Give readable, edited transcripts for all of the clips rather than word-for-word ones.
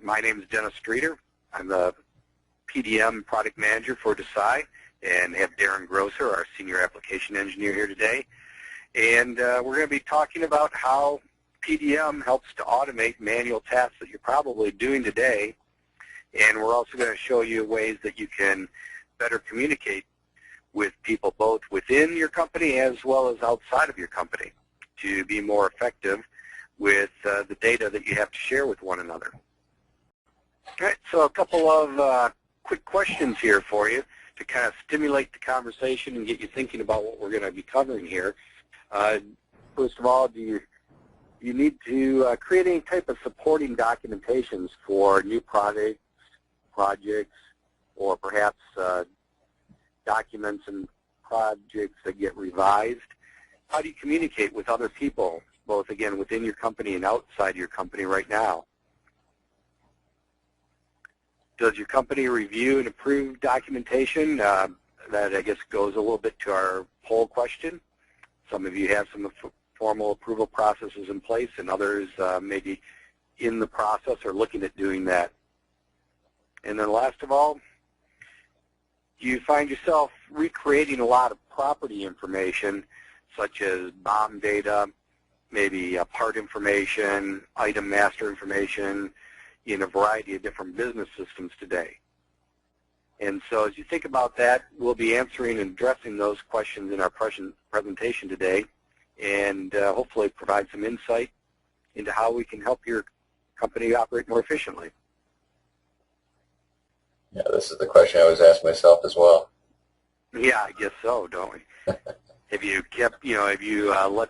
My name is Dennis Streeter. I'm the PDM product manager for Desai, and have Darren Grosser, our senior application engineer, here today. And we're going to be talking about how PDM helps to automate manual tasks that you're probably doing today. And we're also going to show you ways that you can better communicate with people both within your company as well as outside of your company to be more effective with the data that you have to share with one another. All right, so a couple of quick questions here for you to kind of stimulate the conversation and get you thinking about what we're going to be covering here. First of all, do you need to create any type of supporting documentations for new projects, or perhaps documents and projects that get revised? How do you communicate with other people, both, again, within your company and outside your company right now? Does your company review and approve documentation? That, I guess, goes a little bit to our poll question. Some of you have some formal approval processes in place, and others maybe in the process or looking at doing that. And then last of all, you find yourself recreating a lot of property information, such as BOM data, maybe part information, item master information, in a variety of different business systems today. And so as you think about that, we'll be answering and addressing those questions in our presentation today, and hopefully provide some insight into how we can help your company operate more efficiently. Yeah, this is the question I always ask myself as well. Yeah, I guess so, don't we? Have you kept, have you let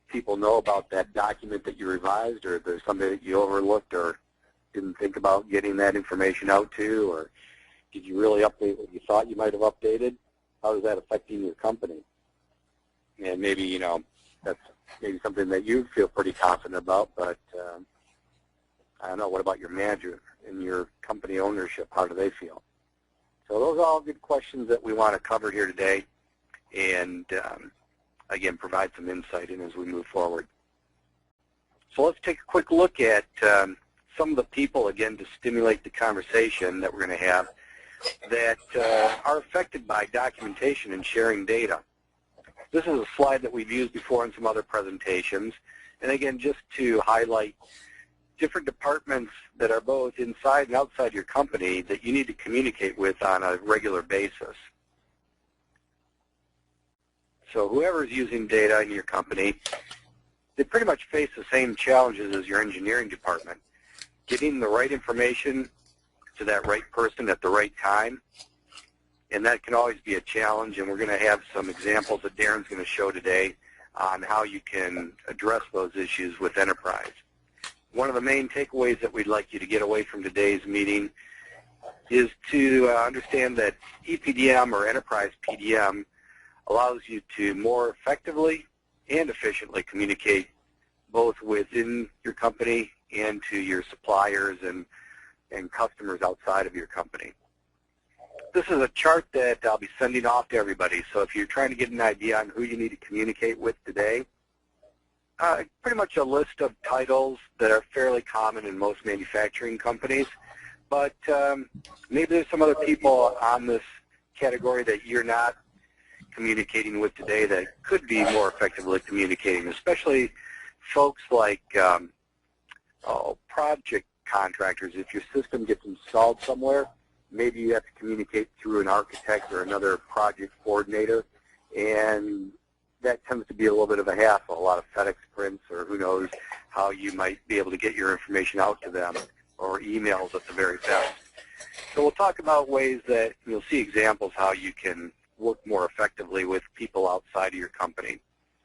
people know about that document that you revised, or if there's something that you overlooked or didn't think about getting that information out to, or did you really update what you thought you might have updated? How is that affecting your company? And maybe, that's maybe something that you feel pretty confident about, but I don't know, what about your manager and your company ownership? How do they feel? So those are all good questions that we want to cover here today, and again, provide some insight in as we move forward. So let's take a quick look at some of the people, again, to stimulate the conversation that we're going to have that are affected by documentation and sharing data. This is a slide that we've used before in some other presentations, and again, just to highlight different departments that are both inside and outside your company that you need to communicate with on a regular basis. So whoever's using data in your company, they pretty much face the same challenges as your engineering department. Getting the right information to that right person at the right time, and that can always be a challenge, and we're going to have some examples that Darren's going to show today on how you can address those issues with enterprise. One of the main takeaways that we'd like you to get away from today's meeting is to understand that EPDM, or Enterprise PDM, allows you to more effectively and efficiently communicate both within your company and to your suppliers and customers outside of your company. This is a chart that I'll be sending off to everybody, so if you're trying to get an idea on who you need to communicate with today, pretty much a list of titles that are fairly common in most manufacturing companies, but maybe there's some other people on this category that you're not communicating with today that could be more effectively communicating, especially folks like project contractors. If your system gets installed somewhere, maybe you have to communicate through an architect or another project coordinator, and that tends to be a little bit of a hassle, a lot of FedEx prints, or who knows how you might be able to get your information out to them, or emails at the very best. So we'll talk about ways that you'll see examples how you can work more effectively with people outside of your company,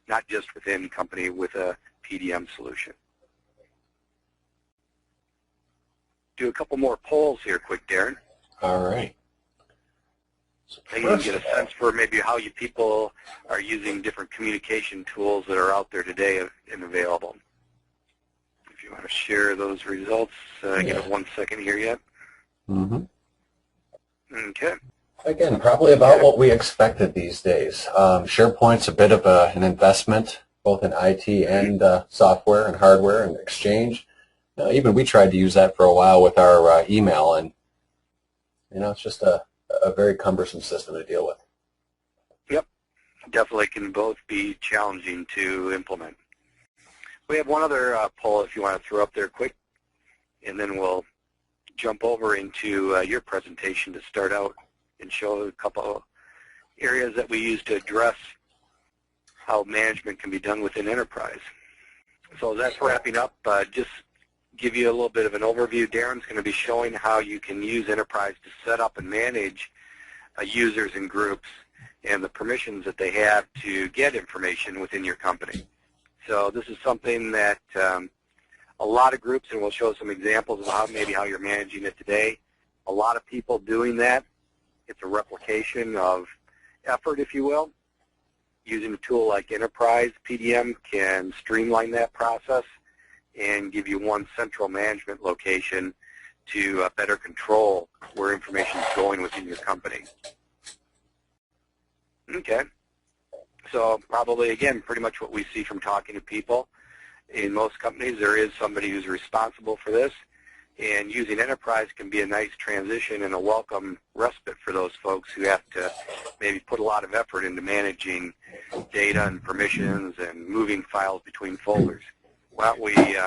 not just within company with a PDM solution. Do a couple more polls here quick, Darren. All right. So you can get a sense for maybe how you people are using different communication tools that are out there today and available. If you want to share those results, give it 1 second here yet. Mm-hmm. Okay. Again, probably about what we expected these days. SharePoint's a bit of an investment, both in IT and software and hardware and Exchange. Even we tried to use that for a while with our email, and it's just a very cumbersome system to deal with. Yep, definitely can both be challenging to implement. We have one other poll if you want to throw up there quick, and then we'll jump over into your presentation to start out and show a couple of areas that we use to address how management can be done within enterprise. So that's wrapping up. Just give you a little bit of an overview. Darren's going to be showing how you can use enterprise to set up and manage users and groups and the permissions that they have to get information within your company. So this is something that a lot of groups, and we'll show some examples of how you're managing it today. A lot of people doing that. It's a replication of effort, if you will. Using a tool like Enterprise, PDM can streamline that process and give you one central management location to better control where information is going within your company. Okay. So probably, again, pretty much what we see from talking to people. In most companies, there is somebody who's responsible for this, and using Enterprise can be a nice transition and a welcome respite for those folks who have to maybe put a lot of effort into managing data and permissions and moving files between folders. Why don't we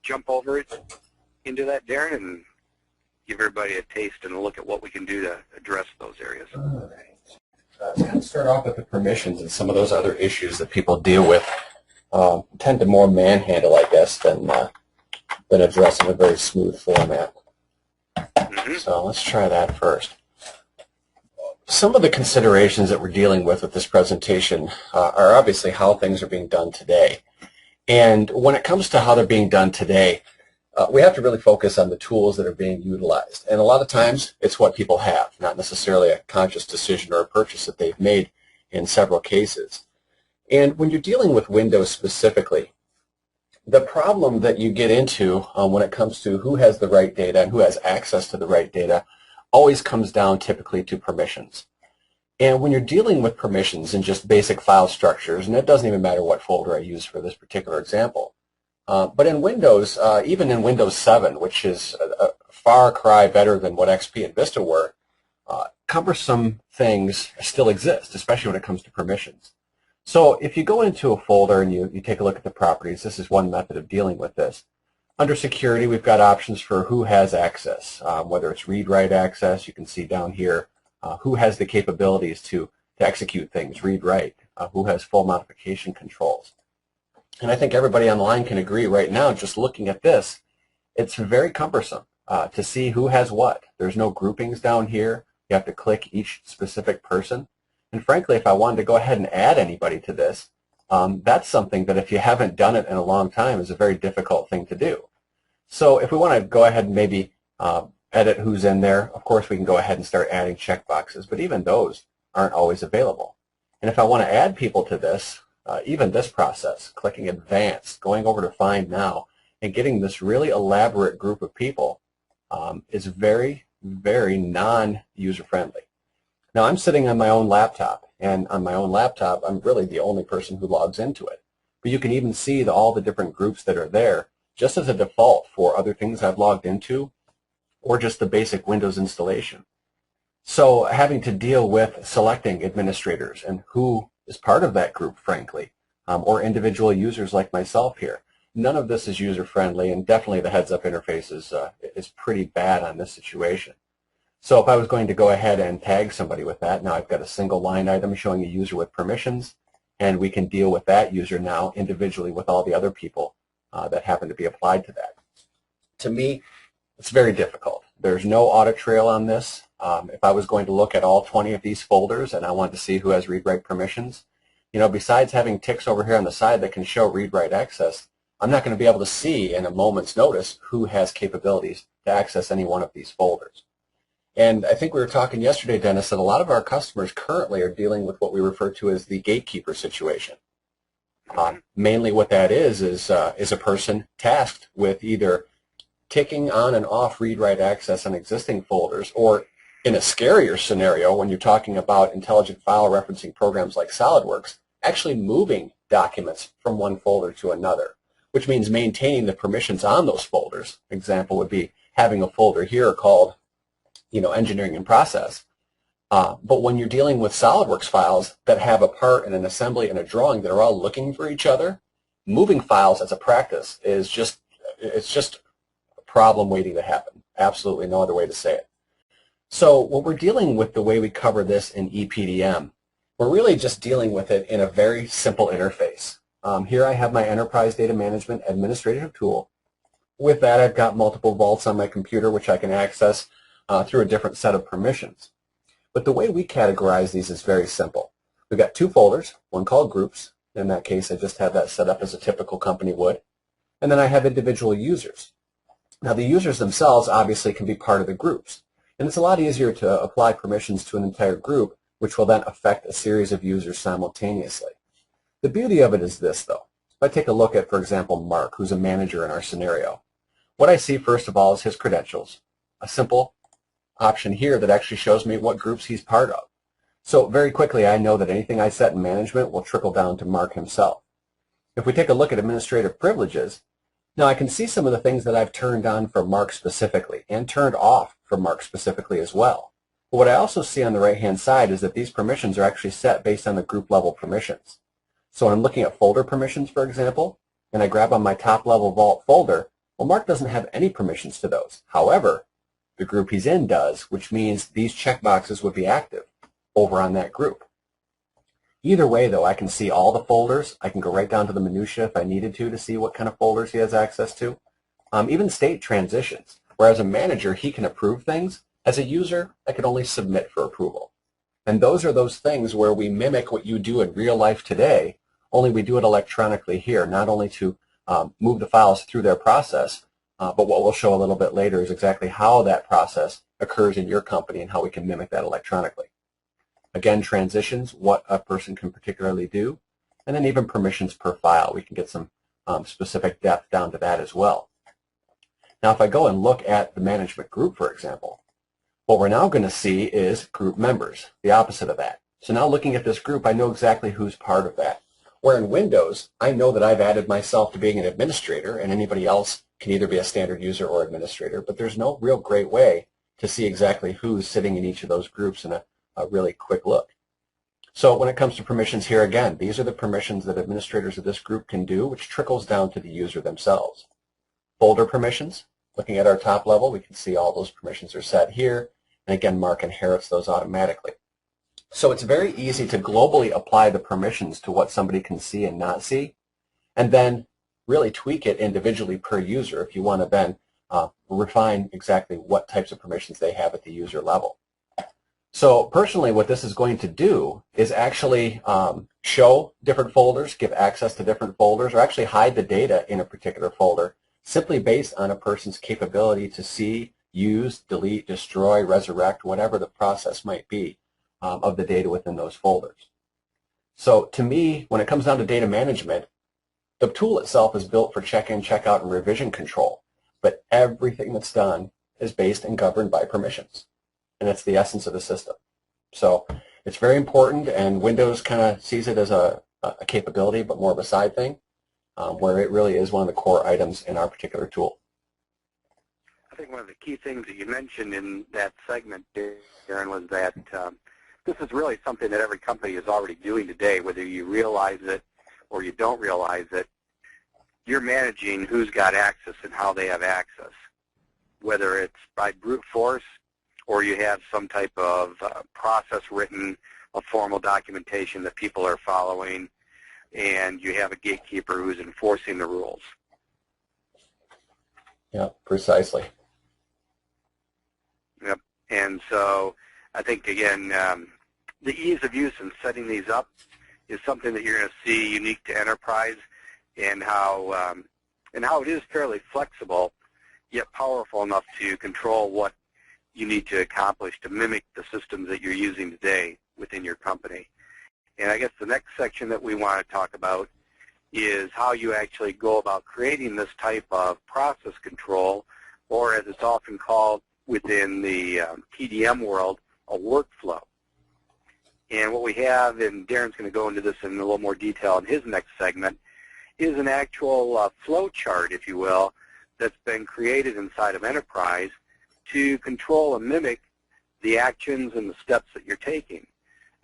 jump over into that, Darren, and give everybody a taste and a look at what we can do to address those areas. All right. I'm going to start off with the permissions and some of those other issues that people deal with. Tend to more manhandle, I guess, than address in a very smooth format. So let's try that first. Some of the considerations that we're dealing with this presentation are obviously how things are being done today. And when it comes to how they're being done today, we have to really focus on the tools that are being utilized. And a lot of times, it's what people have, not necessarily a conscious decision or a purchase that they've made in several cases. And when you're dealing with Windows specifically, the problem that you get into when it comes to who has the right data and who has access to the right data always comes down typically to permissions. And when you're dealing with permissions and just basic file structures, and it doesn't even matter what folder I use for this particular example, but in Windows, even in Windows 7, which is a far cry better than what XP and Vista were, cumbersome things still exist, especially when it comes to permissions. So if you go into a folder and you take a look at the properties, this is one method of dealing with this. Under security, we've got options for who has access, whether it's read-write access. You can see down here who has the capabilities to execute things, read-write, who has full modification controls. And I think everybody on the line can agree right now, just looking at this, it's very cumbersome to see who has what. There's no groupings down here. You have to click each specific person. And frankly, if I wanted to go ahead and add anybody to this, that's something that if you haven't done it in a long time is a very difficult thing to do. So if we want to go ahead and maybe edit who's in there, of course we can go ahead and start adding checkboxes, but even those aren't always available. And if I want to add people to this, even this process, clicking Advanced, going over to Find Now, and getting this really elaborate group of people is very, very non-user-friendly. Now, I'm sitting on my own laptop, and on my own laptop, I'm really the only person who logs into it. But you can even see all the different groups that are there just as a default for other things I've logged into or just the basic Windows installation. So having to deal with selecting administrators and who is part of that group, frankly, or individual users like myself here, none of this is user-friendly, and definitely the heads-up interface is pretty bad on this situation. So if I was going to go ahead and tag somebody with that, now I've got a single line item showing a user with permissions, and we can deal with that user now individually with all the other people that happen to be applied to that. To me, it's very difficult. There's no audit trail on this. If I was going to look at all 20 of these folders and I wanted to see who has read-write permissions, besides having ticks over here on the side that can show read-write access, I'm not going to be able to see in a moment's notice who has capabilities to access any one of these folders. And I think we were talking yesterday, Dennis, that a lot of our customers currently are dealing with what we refer to as the gatekeeper situation. Mainly what that is a person tasked with either ticking on and off read-write access on existing folders, or in a scarier scenario, when you're talking about intelligent file referencing programs like SOLIDWORKS, actually moving documents from one folder to another, which means maintaining the permissions on those folders. Example would be having a folder here called, engineering and process. But when you're dealing with SOLIDWORKS files that have a part and an assembly and a drawing that are all looking for each other, moving files as a practice is just a problem waiting to happen. Absolutely no other way to say it. So when we're dealing with the way we cover this in ePDM, we're really just dealing with it in a very simple interface. Here I have my Enterprise Data Management Administrative Tool. With that, I've got multiple vaults on my computer which I can access through a different set of permissions. But the way we categorize these is very simple. We've got two folders, one called Groups. In that case, I just have that set up as a typical company would. And then I have individual users. Now, the users themselves obviously can be part of the groups. And it's a lot easier to apply permissions to an entire group, which will then affect a series of users simultaneously. The beauty of it is this, though. If I take a look at, for example, Mark, who's a manager in our scenario, what I see, first of all, is his credentials, a simple option here that actually shows me what groups he's part of. So very quickly, I know that anything I set in management will trickle down to Mark himself. If we take a look at administrative privileges, now I can see some of the things that I've turned on for Mark specifically and turned off for Mark specifically as well. But what I also see on the right-hand side is that these permissions are actually set based on the group level permissions. So when I'm looking at folder permissions, for example, and I grab on my top level vault folder, well, Mark doesn't have any permissions to those. However, the group he's in does, which means these checkboxes would be active over on that group. Either way, though, I can see all the folders. I can go right down to the minutia if I needed to see what kind of folders he has access to. Even state transitions, where as a manager, he can approve things. As a user, I can only submit for approval. And those are those things where we mimic what you do in real life today, only we do it electronically here, not only to move the files through their process, but what we'll show a little bit later is exactly how that process occurs in your company and how we can mimic that electronically. Again, transitions, what a person can particularly do, and then even permissions per file. We can get some specific depth down to that as well. Now, if I go and look at the management group, for example, what we're now going to see is group members, the opposite of that. So now looking at this group, I know exactly who's part of that. Where in Windows, I know that I've added myself to being an administrator, and anybody else can either be a standard user or administrator, but there's no real great way to see exactly who's sitting in each of those groups in a really quick look. So when it comes to permissions here again, these are the permissions that administrators of this group can do, which trickles down to the user themselves. Folder permissions, looking at our top level, we can see all those permissions are set here, and again, Mark inherits those automatically. So it's very easy to globally apply the permissions to what somebody can see and not see, and then really tweak it individually per user if you want to then refine exactly what types of permissions they have at the user level. So personally, what this is going to do is actually show different folders, give access to different folders, or actually hide the data in a particular folder simply based on a person's capability to see, use, delete, destroy, resurrect, whatever the process might be of the data within those folders. So to me, when it comes down to data management, the tool itself is built for check-in, check-out, and revision control, but everything that's done is based and governed by permissions. And it's the essence of the system. So it's very important, and Windows kind of sees it as a capability, but more of a side thing, where it really is one of the core items in our particular tool. I think one of the key things that you mentioned in that segment, Darren, was that this is really something that every company is already doing today, whether you realize it or you don't realize it. You're managing who's got access and how they have access, whether it's by brute force or you have some type of process written, a formal documentation that people are following, and you have a gatekeeper who's enforcing the rules. Yeah, precisely. Yep. And so I think, again, the ease of use in setting these up is something that you're going to see unique to enterprise, and how it is fairly flexible, yet powerful enough to control what you need to accomplish to mimic the systems that you're using today within your company. And I guess the next section that we want to talk about is how you actually go about creating this type of process control, or as it's often called within the PDM world, a workflow. And what we have, and Darren's going to go into this in a little more detail in his next segment, is an actual flow chart, if you will, that's been created inside of Enterprise to control and mimic the actions and the steps that you're taking.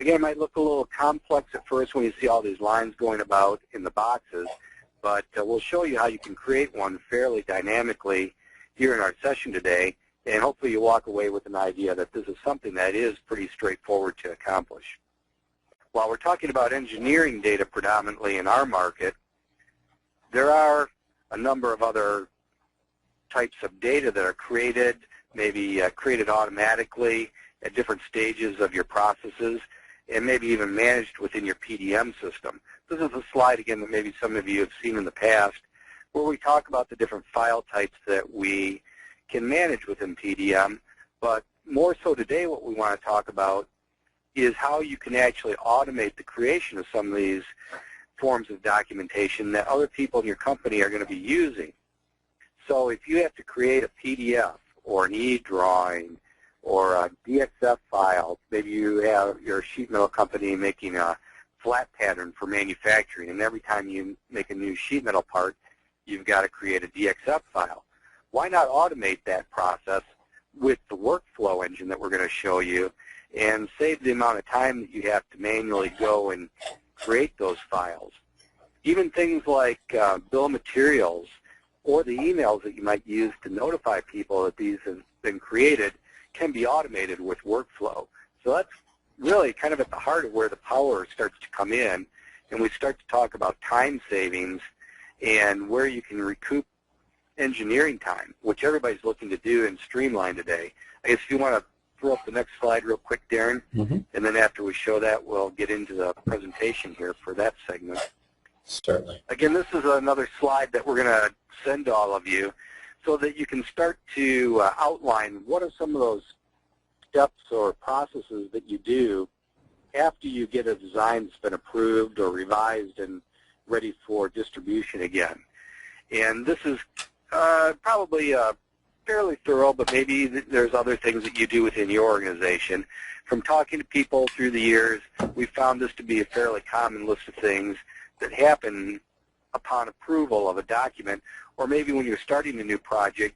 Again, it might look a little complex at first when you see all these lines going about in the boxes, but we'll show you how you can create one fairly dynamically here in our session today, and hopefully you walk away with an idea that this is something that is pretty straightforward to accomplish. While we're talking about engineering data predominantly in our market, there are a number of other types of data that are created, maybe created automatically at different stages of your processes, and maybe even managed within your PDM system. This is a slide, again, that maybe some of you have seen in the past, where we talk about the different file types that we can manage within PDM, but more so today what we want to talk about is how you can actually automate the creation of some of these forms of documentation that other people in your company are going to be using. So if you have to create a PDF or an e-drawing or a DXF file, maybe you have your sheet metal company making a flat pattern for manufacturing, and every time you make a new sheet metal part, you've got to create a DXF file. Why not automate that process with the workflow engine that we're going to show you and save the amount of time that you have to manually go and create those files? Even things like bill of materials or the emails that you might use to notify people that these have been created can be automated with workflow. So that's really kind of at the heart of where the power starts to come in, and we start to talk about time savings and where you can recoup engineering time, which everybody's looking to do and streamline today. I guess if you want to throw up the next slide real quick, Darren, and then after we show that, we'll get into the presentation here for that segment. Certainly. Again, this is another slide that we're going to send to all of you so that you can start to outline what are some of those steps or processes that you do after you get a design that's been approved or revised and ready for distribution again. And this is probably fairly thorough, but maybe there's other things that you do within your organization. From talking to people through the years, we found this to be a fairly common list of things that happen upon approval of a document, or maybe when you're starting a new project,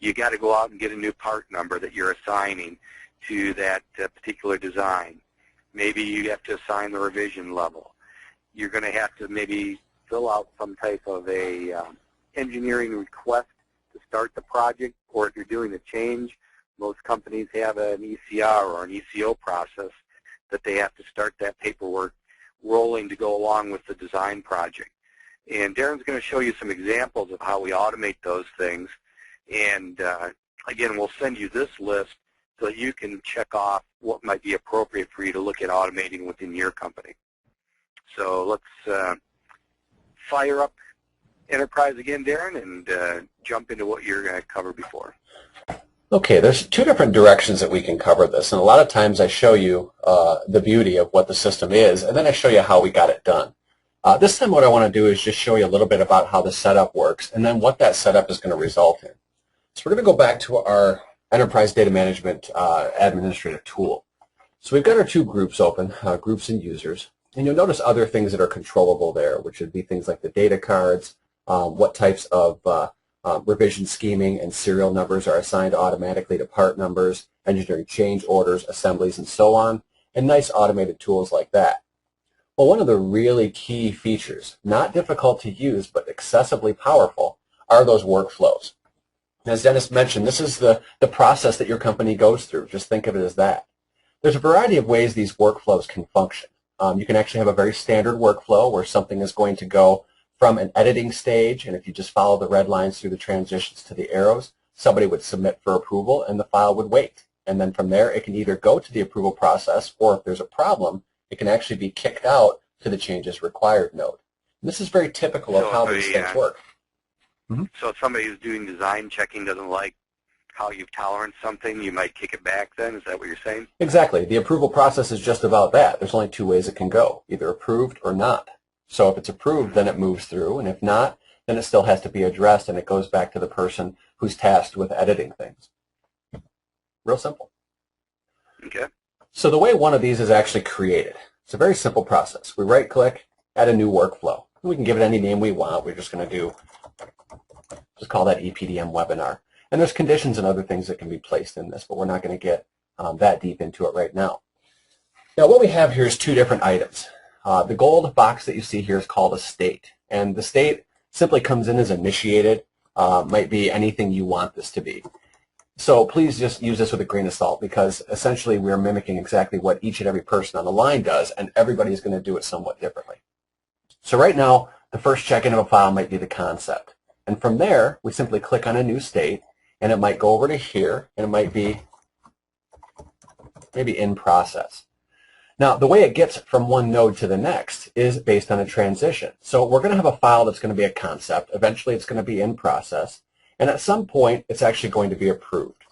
you got to go out and get a new part number that you're assigning to that particular design. Maybe you have to assign the revision level. You're going to have to maybe fill out some type of a engineering request to start the project, or if you're doing a change, most companies have an ECR or an ECO process that they have to start that paperwork rolling to go along with the design project. And Darren's going to show you some examples of how we automate those things. And again, we'll send you this list so that you can check off what might be appropriate for you to look at automating within your company. So let's fire up Enterprise again, Darren, and jump into what you're going to cover before. Okay, there's two different directions that we can cover this, and a lot of times I show you the beauty of what the system is, and then I show you how we got it done. This time what I want to do is just show you a little bit about how the setup works, and then what that setup is going to result in. So we're going to go back to our Enterprise Data Management Administrative Tool. So we've got our two groups open, groups and users, and you'll notice other things that are controllable there, which would be things like the data cards, what types of revision scheming and serial numbers are assigned automatically to part numbers, engineering change orders, assemblies, and so on, and nice automated tools like that. Well, one of the really key features, not difficult to use but excessively powerful, are those workflows. As Dennis mentioned, this is the process that your company goes through. Just think of it as that. There's a variety of ways these workflows can function. You can actually have a very standard workflow where something is going to go from an editing stage, and if you just follow the red lines through the transitions to the arrows, somebody would submit for approval and the file would wait. And then from there, it can either go to the approval process, or if there's a problem, it can actually be kicked out to the changes required node. And this is very typical of how these things work. So if somebody who's doing design checking doesn't like how you've toleranced something, you might kick it back then? Is that what you're saying? Exactly. The approval process is just about that. There's only two ways it can go, either approved or not. So if it's approved, then it moves through, and if not, then it still has to be addressed, and it goes back to the person who's tasked with editing things. Real simple. Okay. So the way one of these is actually created, it's a very simple process. We right-click, add a new workflow. We can give it any name we want. We're just going to just call that ePDM webinar. And there's conditions and other things that can be placed in this, but we're not going to get that deep into it right now. Now what we have here is two different items. The gold box that you see here is called a state, and the state simply comes in as initiated. Might be anything you want this to be. So please just use this with a grain of salt, because essentially we're mimicking exactly what each and every person on the line does, and everybody's going to do it somewhat differently. So right now, the first check-in of a file might be the concept. And from there, we simply click on a new state, and it might go over to here, and it might be maybe in process. Now, the way it gets from one node to the next is based on a transition. So we're going to have a file that's going to be a concept. Eventually, it's going to be in process. And at some point, it's actually going to be approved.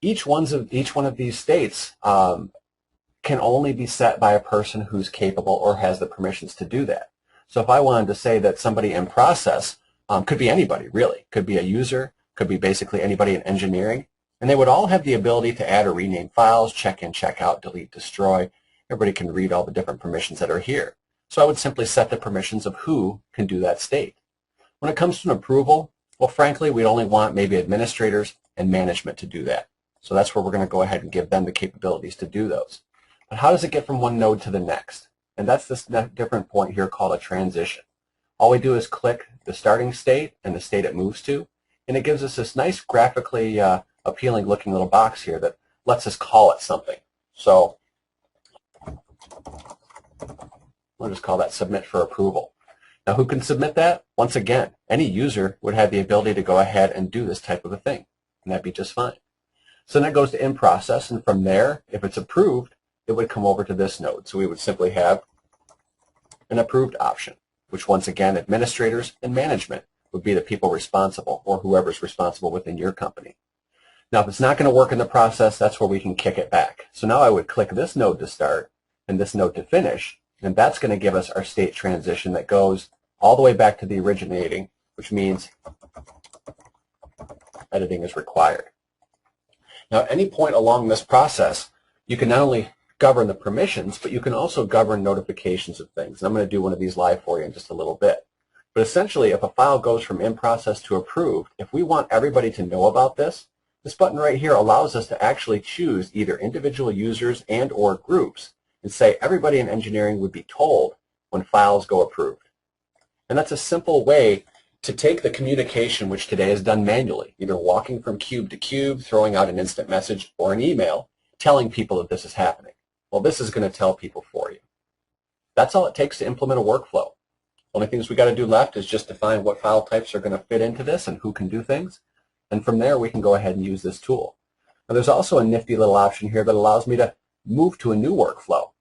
Each one of these states can only be set by a person who's capable or has the permissions to do that. So if I wanted to say that somebody in process could be anybody, really. Could be a user, could be basically anybody in engineering. And they would all have the ability to add or rename files, check in, check out, delete, destroy. Everybody can read all the different permissions that are here. So I would simply set the permissions of who can do that state. When it comes to an approval, well, frankly, we only want maybe administrators and management to do that. So that's where we're going to go ahead and give them the capabilities to do those. But how does it get from one node to the next? And that's this different point here called a transition. All we do is click the starting state and the state it moves to, and it gives us this nice graphically appealing looking little box here that lets us call it something. So we'll just call that submit for approval. Now who can submit that? Once again, any user would have the ability to go ahead and do this type of a thing, and that'd be just fine. So then it goes to in process, and from there, if it's approved, it would come over to this node. So we would simply have an approved option, which once again, administrators and management would be the people responsible, or whoever's responsible within your company. Now, if it's not going to work in the process, that's where we can kick it back. So now I would click this node to start and this node to finish, and that's going to give us our state transition that goes all the way back to the originating, which means editing is required. Now, at any point along this process, you can not only govern the permissions, but you can also govern notifications of things. And I'm going to do one of these live for you in just a little bit. But essentially, if a file goes from in process to approved, if we want everybody to know about this, this button right here allows us to actually choose either individual users and or groups and say everybody in engineering would be told when files go approved. And that's a simple way to take the communication, which today is done manually, either walking from cube to cube, throwing out an instant message or an email, telling people that this is happening. Well, this is going to tell people for you. That's all it takes to implement a workflow. Only things we got to do left is just define what file types are going to fit into this and who can do things. And from there, we can go ahead and use this tool. Now, there's also a nifty little option here that allows me to move to a new workflow.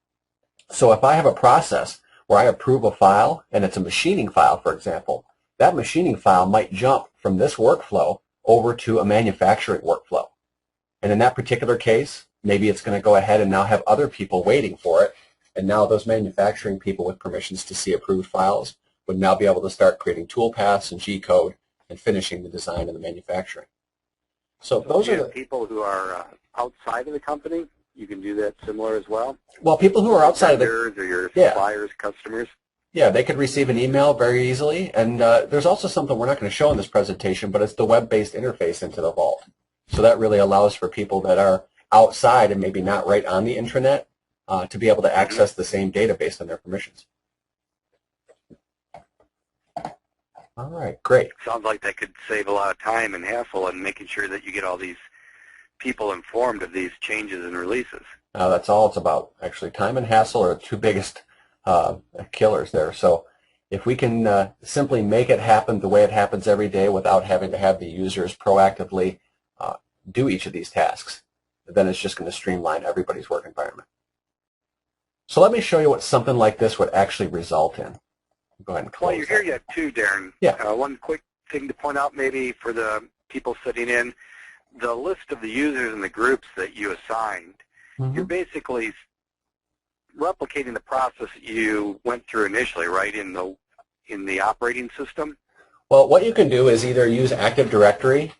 So if I have a process where I approve a file and it's a machining file, for example, that machining file might jump from this workflow over to a manufacturing workflow. And in that particular case, maybe it's going to go ahead and now have other people waiting for it. And now those manufacturing people with permissions to see approved files would now be able to start creating toolpaths and G-code and finishing the design and the manufacturing. So those are the people who are outside of the company. You can do that similar as well. Well, people who are outside of the vendors or your suppliers, customers. Yeah, they could receive an email very easily. And there's also something we're not going to show in this presentation, but it's the web-based interface into the Vault. So that really allows for people that are outside and maybe not right on the intranet to be able to access the same data based on their permissions. All right, great. Sounds like that could save a lot of time and hassle in making sure that you get all these people informed of these changes and releases. That's all it's about. Actually, time and hassle are the two biggest killers there. So if we can simply make it happen the way it happens every day without having to have the users proactively do each of these tasks, then it's just going to streamline everybody's work environment. So let me show you what something like this would actually result in. Go ahead and close. Well, you're here yet too, Darren. Yeah. One quick thing to point out maybe for the people sitting in, the list of the users and the groups that you assigned, you're basically replicating the process that you went through initially, right, in the operating system? Well, what you can do is either use Active Directory,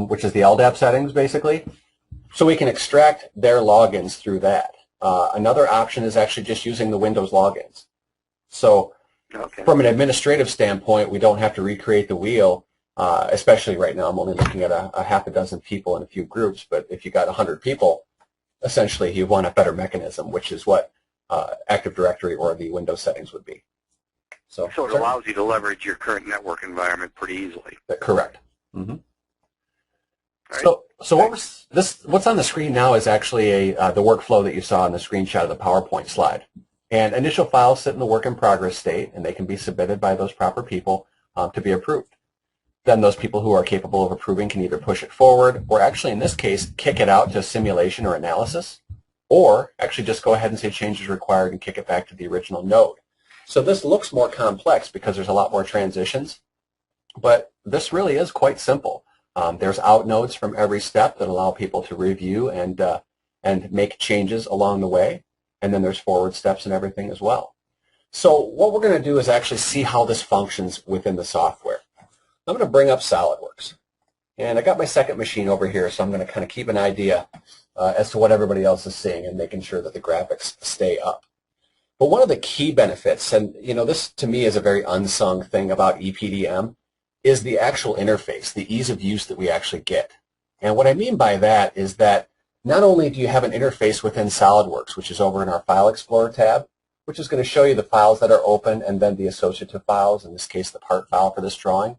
which is the LDAP settings, basically, so we can extract their logins through that. Another option is actually just using the Windows logins. So Okay. From an administrative standpoint, we don't have to recreate the wheel, especially right now. I'm only looking at a half a dozen people in a few groups, but if you got 100 people, essentially you want a better mechanism, which is what Active Directory or the Windows settings would be. So it allows you to leverage your current network environment pretty easily. Correct. Mm-hmm. Right. So what's on the screen now is actually the workflow that you saw in the screenshot of the PowerPoint slide. And initial files sit in the work in progress state, and they can be submitted by those proper people to be approved. Then those people who are capable of approving can either push it forward, or actually in this case, kick it out to simulation or analysis, or actually just go ahead and say change is required and kick it back to the original node. So this looks more complex because there's a lot more transitions, but this really is quite simple. There's out nodes from every step that allow people to review and make changes along the way. And then there's forward steps and everything as well. So what we're going to do is actually see how this functions within the software. I'm going to bring up SOLIDWORKS. And I got my second machine over here, so I'm going to kind of keep an idea as to what everybody else is seeing and making sure that the graphics stay up. But one of the key benefits, and this to me is a very unsung thing about EPDM, is the actual interface, the ease of use that we actually get. And what I mean by that is that not only do you have an interface within SOLIDWORKS, which is over in our File Explorer tab, which is going to show you the files that are open and then the associative files, in this case the part file for this drawing,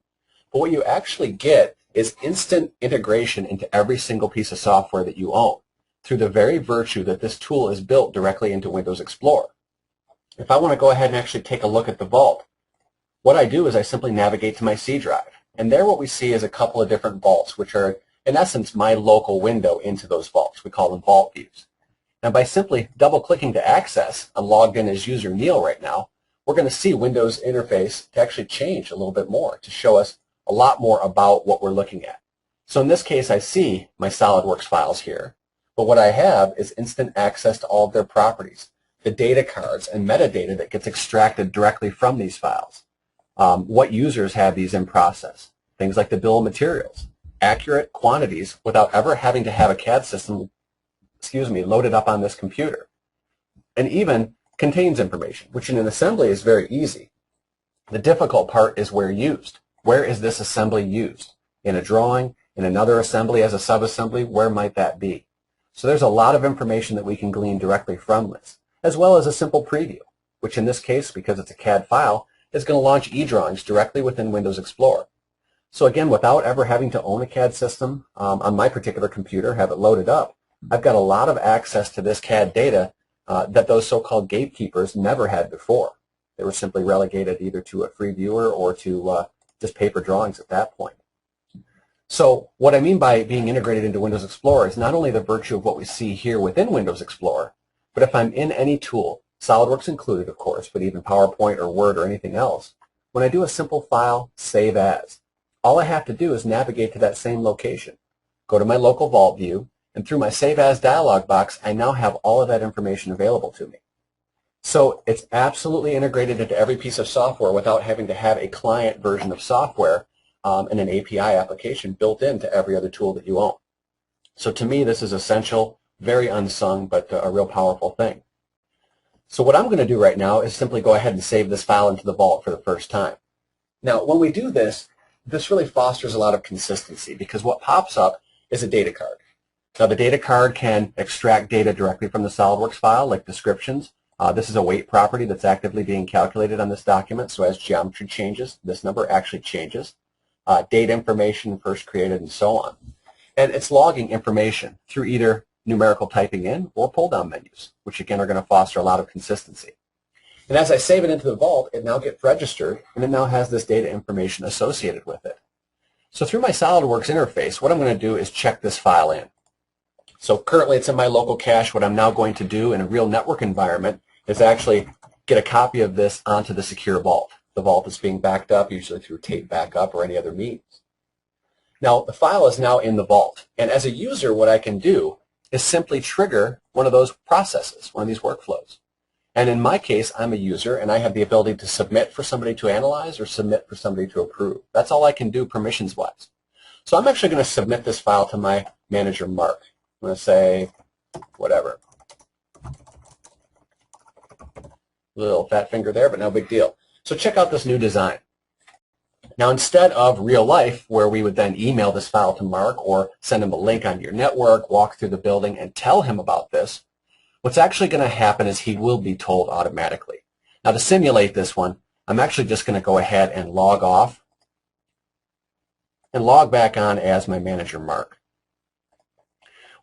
but what you actually get is instant integration into every single piece of software that you own through the very virtue that this tool is built directly into Windows Explorer. If I want to go ahead and actually take a look at the vault, what I do is I simply navigate to my C drive. And there what we see is a couple of different vaults, which are in essence my local window into those vaults. We call them vault views. Now by simply double-clicking to access, I'm logged in as user Neil right now, we're going to see Windows interface to actually change a little bit more to show us a lot more about what we're looking at. So in this case I see my SOLIDWORKS files here, but what I have is instant access to all of their properties, the data cards and metadata that gets extracted directly from these files. What users have these in process, things like the bill of materials, accurate quantities without ever having to have a CAD system, loaded up on this computer, and even contains information, which in an assembly is very easy. The difficult part is where used. Where is this assembly used? In a drawing, in another assembly as a subassembly, where might that be? So there's a lot of information that we can glean directly from this, as well as a simple preview, which in this case, because it's a CAD file, is going to launch eDrawings directly within Windows Explorer. So again, without ever having to own a CAD system on my particular computer, have it loaded up, I've got a lot of access to this CAD data that those so-called gatekeepers never had before. They were simply relegated either to a free viewer or to just paper drawings at that point. So what I mean by being integrated into Windows Explorer is not only the virtue of what we see here within Windows Explorer, but if I'm in any tool, SOLIDWORKS included of course, but even PowerPoint or Word or anything else, when I do a simple file, save as, all I have to do is navigate to that same location, go to my local vault view, and through my Save As dialog box, I now have all of that information available to me. So it's absolutely integrated into every piece of software without having to have a client version of software and an API application built into every other tool that you own. So to me, this is essential, very unsung, but a real powerful thing. So what I'm going to do right now is simply go ahead and save this file into the vault for the first time. Now, when we do this, this really fosters a lot of consistency because what pops up is a data card. Now, the data card can extract data directly from the SOLIDWORKS file, like descriptions. This is a weight property that's actively being calculated on this document, so as geometry changes, this number actually changes. Date information first created and so on. And it's logging information through either numerical typing in or pull-down menus, which again are going to foster a lot of consistency. And as I save it into the vault, it now gets registered, and it now has this data information associated with it. So through my SOLIDWORKS interface, what I'm going to do is check this file in. So currently it's in my local cache. What I'm now going to do in a real network environment is actually get a copy of this onto the secure vault. The vault is being backed up, usually through tape backup or any other means. Now, the file is now in the vault, and as a user, what I can do is simply trigger one of those processes, one of these workflows. And in my case, I'm a user, and I have the ability to submit for somebody to analyze or submit for somebody to approve. That's all I can do permissions-wise. So I'm actually going to submit this file to my manager, Mark. I'm going to say, whatever. Little fat finger there, but no big deal. So check out this new design. Now instead of real life, where we would then email this file to Mark or send him a link on your network, walk through the building, and tell him about this, what's actually going to happen is he will be told automatically. Now to simulate this one, I'm actually just going to go ahead and log off and log back on as my manager, Mark.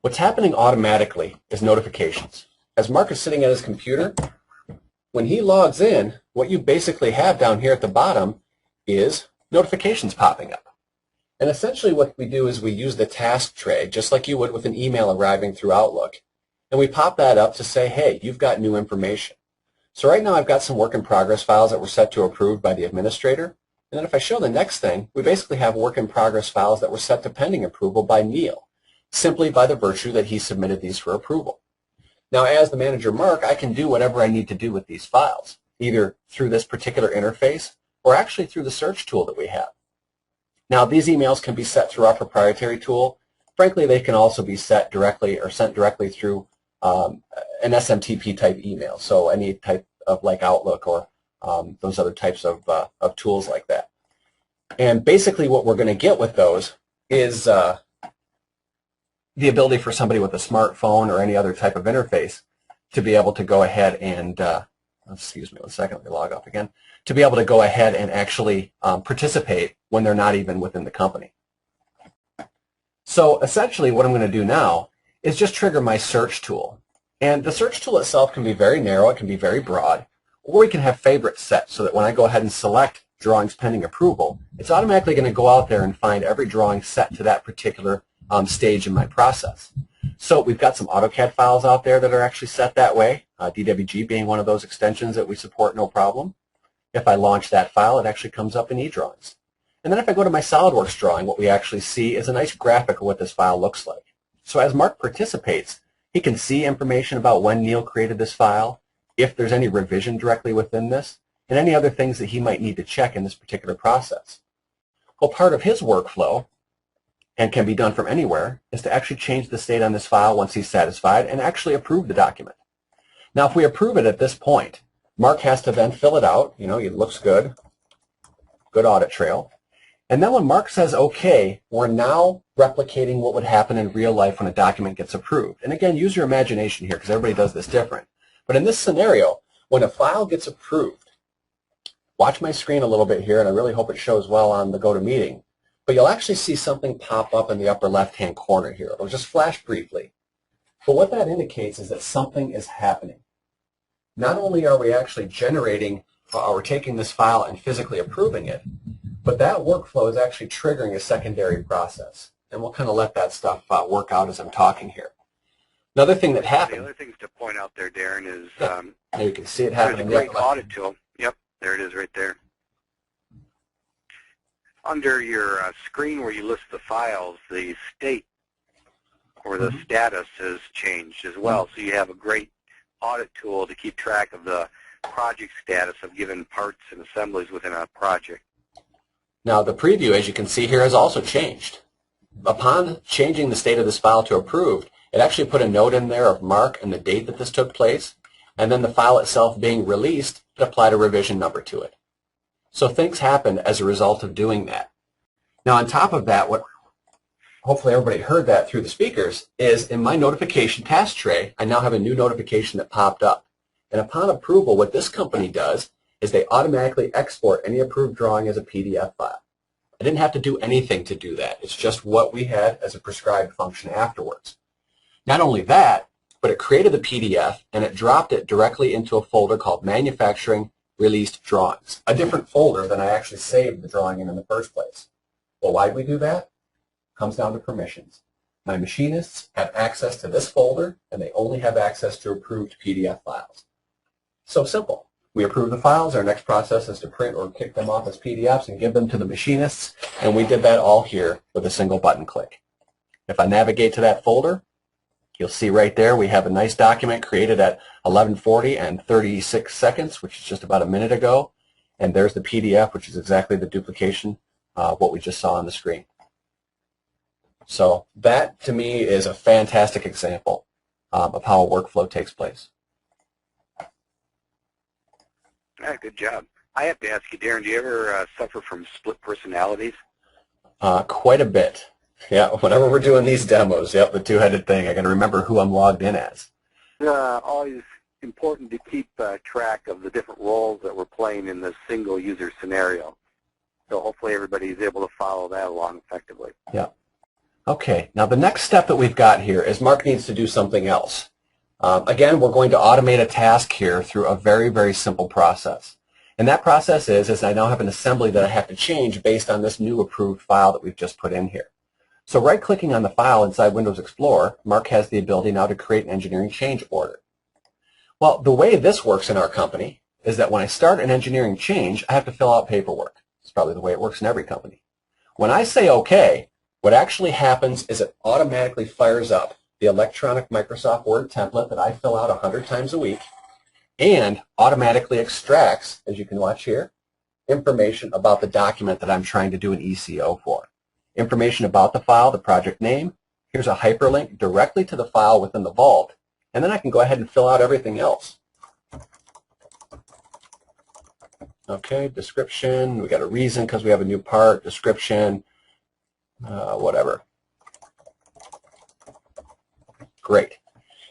What's happening automatically is notifications. As Mark is sitting at his computer, when he logs in, what you basically have down here at the bottom is notifications popping up. And essentially what we do is we use the task tray, just like you would with an email arriving through Outlook. And we pop that up to say, hey, you've got new information. So right now I've got some work in progress files that were set to approved by the administrator. And then if I show the next thing, we basically have work in progress files that were set to pending approval by Neil, simply by the virtue that he submitted these for approval. Now as the manager, Mark, I can do whatever I need to do with these files, either through this particular interface or actually through the search tool that we have. Now these emails can be set through our proprietary tool. Frankly, they can also be set directly or sent directly through an SMTP type email, so any type of like Outlook or those other types of tools like that. And basically what we're going to get with those is the ability for somebody with a smartphone or any other type of interface to be able to go ahead and, excuse me one second, let me log off again, to be able to go ahead and actually participate when they're not even within the company. So essentially what I'm going to do now is just trigger my search tool. And the search tool itself can be very narrow, it can be very broad, or we can have favorites set so that when I go ahead and select drawings pending approval, it's automatically going to go out there and find every drawing set to that particular stage in my process. So we've got some AutoCAD files out there that are actually set that way, DWG being one of those extensions that we support no problem. If I launch that file, it actually comes up in eDrawings. And then if I go to my SOLIDWORKS drawing, what we actually see is a nice graphic of what this file looks like. So as Mark participates, he can see information about when Neil created this file, if there's any revision directly within this, and any other things that he might need to check in this particular process. Well, part of his workflow, and can be done from anywhere, is to actually change the state on this file once he's satisfied and actually approve the document. Now, if we approve it at this point, Mark has to then fill it out. You know, it looks good, good audit trail. And then when Mark says OK, we're now replicating what would happen in real life when a document gets approved. And again, use your imagination here because everybody does this different. But in this scenario, when a file gets approved, watch my screen a little bit here, and I really hope it shows well on the GoToMeeting. But you'll actually see something pop up in the upper left-hand corner here. It'll just flash briefly. But what that indicates is that something is happening. Not only are we actually generating, or taking this file and physically approving it, but that workflow is actually triggering a secondary process. And we'll kind of let that stuff work out as I'm talking here. Another thing that happened. The other things to point out there, Darren, is there you can see it happening. there's a great audit tool. Yep, there it is right there. Under your screen where you list the files, the state or the status has changed as well. So you have a great audit tool to keep track of the project status of given parts and assemblies within a project. Now the preview, as you can see here, has also changed. Upon changing the state of this file to approved, it actually put a note in there of Mark and the date that this took place, and then the file itself being released, it applied a revision number to it. So things happen as a result of doing that. Now on top of that, what hopefully everybody heard that through the speakers, is in my notification task tray, I now have a new notification that popped up. And upon approval, what this company does is they automatically export any approved drawing as a PDF file. I didn't have to do anything to do that. It's just what we had as a prescribed function afterwards. Not only that, but it created the PDF and it dropped it directly into a folder called Manufacturing Released Drawings, a different folder than I actually saved the drawing in the first place. Well, why did we do that? It comes down to permissions. My machinists have access to this folder, and they only have access to approved PDF files. So simple. We approve the files. Our next process is to print or kick them off as PDFs and give them to the machinists, and we did that all here with a single button click. If I navigate to that folder, you'll see right there we have a nice document created at 11:40 and 36 seconds, which is just about a minute ago, and there's the PDF, which is exactly the duplication of what we just saw on the screen. So that, to me, is a fantastic example of how a workflow takes place. Yeah, good job. I have to ask you, Darren, do you ever suffer from split personalities? Quite a bit. Yeah, whenever we're doing these demos, yep, the two-headed thing, I got to remember who I'm logged in as. Always important to keep track of the different roles that we're playing in this single user scenario. So hopefully everybody is able to follow that along effectively. Yeah. Okay, now the next step that we've got here is Mark needs to do something else. Again, we're going to automate a task here through a very, very simple process. And that process is I now have an assembly that I have to change based on this new approved file that we've just put in here. So right-clicking on the file inside Windows Explorer, Mark has the ability now to create an engineering change order. Well, the way this works in our company is that when I start an engineering change, I have to fill out paperwork. It's probably the way it works in every company. When I say OK, what actually happens is it automatically fires up the electronic Microsoft Word template that I fill out 100 times a week and automatically extracts, as you can watch here, information about the document that I'm trying to do an ECO for. Information about the file, the project name. Here's a hyperlink directly to the file within the vault, and then I can go ahead and fill out everything else. Okay, description. We got a reason because we have a new part. Description, whatever. Great.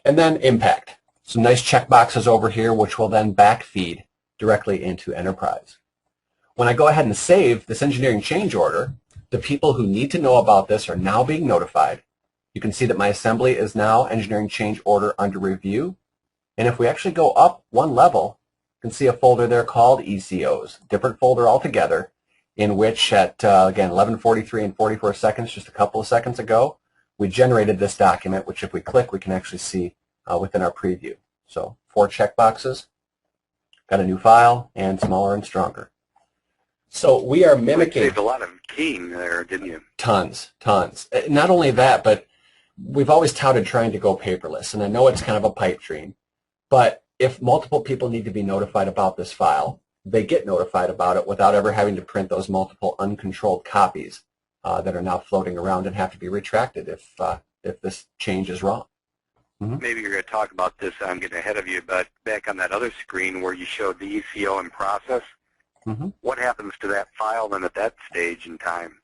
And then impact. Some nice checkboxes over here, which will then backfeed directly into Enterprise. When I go ahead and save this engineering change order, the people who need to know about this are now being notified. You can see that my assembly is now engineering change order under review. And if we actually go up one level, you can see a folder there called ECOs, different folder altogether, in which at, again, 11:43 and 44 seconds, just a couple of seconds ago, we generated this document, which if we click, we can actually see within our preview. So 4 checkboxes, got a new file, and smaller and stronger. So we are mimicking. You saved a lot of keying there, didn't you? Tons, tons. Not only that, but we've always touted trying to go paperless, and I know it's kind of a pipe dream, but if multiple people need to be notified about this file, they get notified about it without ever having to print those multiple uncontrolled copies that are now floating around and have to be retracted if this change is wrong. Mm-hmm. Maybe you're going to talk about this, I'm getting ahead of you, but back on that other screen where you showed the ECO in process, mm-hmm. What happens to that file then at that stage in time?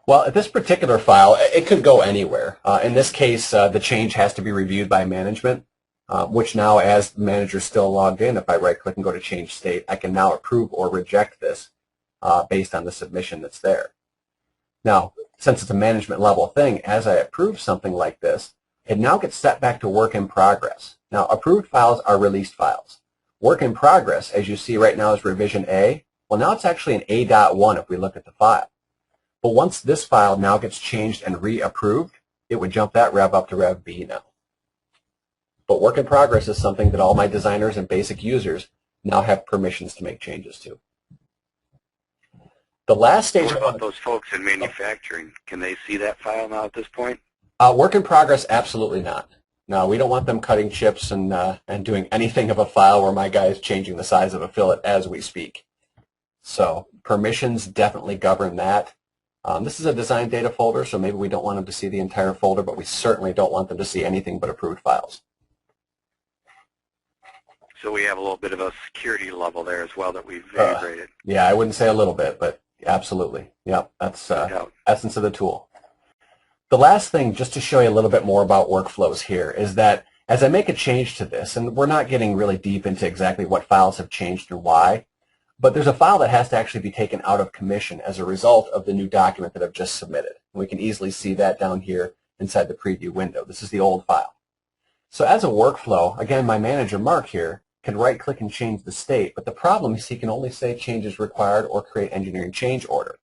Well, at this particular file, it could go anywhere. In this case, the change has to be reviewed by management, which now, as the manager is still logged in, if I right-click and go to change state, I can now approve or reject this based on the submission that's there. Now, since it's a management level thing, as I approve something like this, it now gets set back to work in progress. Now, approved files are released files. Work in progress, as you see right now, is revision A. Well, now it's actually an A.1 if we look at the file. But once this file now gets changed and reapproved, it would jump that rev up to Rev B now. But work in progress is something that all my designers and basic users now have permissions to make changes to. The last stage. What about those folks in manufacturing? Can they see that file now at this point? Work in progress, absolutely not. No, we don't want them cutting chips and doing anything of a file where my guy is changing the size of a fillet as we speak. So permissions definitely govern that. This is a design data folder, so maybe we don't want them to see the entire folder, but we certainly don't want them to see anything but approved files. So we have a little bit of a security level there as well that we've integrated. Yeah, I wouldn't say a little bit, but absolutely. Yep, that's essence of the tool. The last thing, just to show you a little bit more about workflows here, is that as I make a change to this, and we're not getting really deep into exactly what files have changed and why, but there's a file that has to actually be taken out of commission as a result of the new document that I've just submitted. And we can easily see that down here inside the preview window. This is the old file. So as a workflow, again, my manager, Mark, here, can right-click and change the state, but the problem is he can only say changes required or create engineering change order.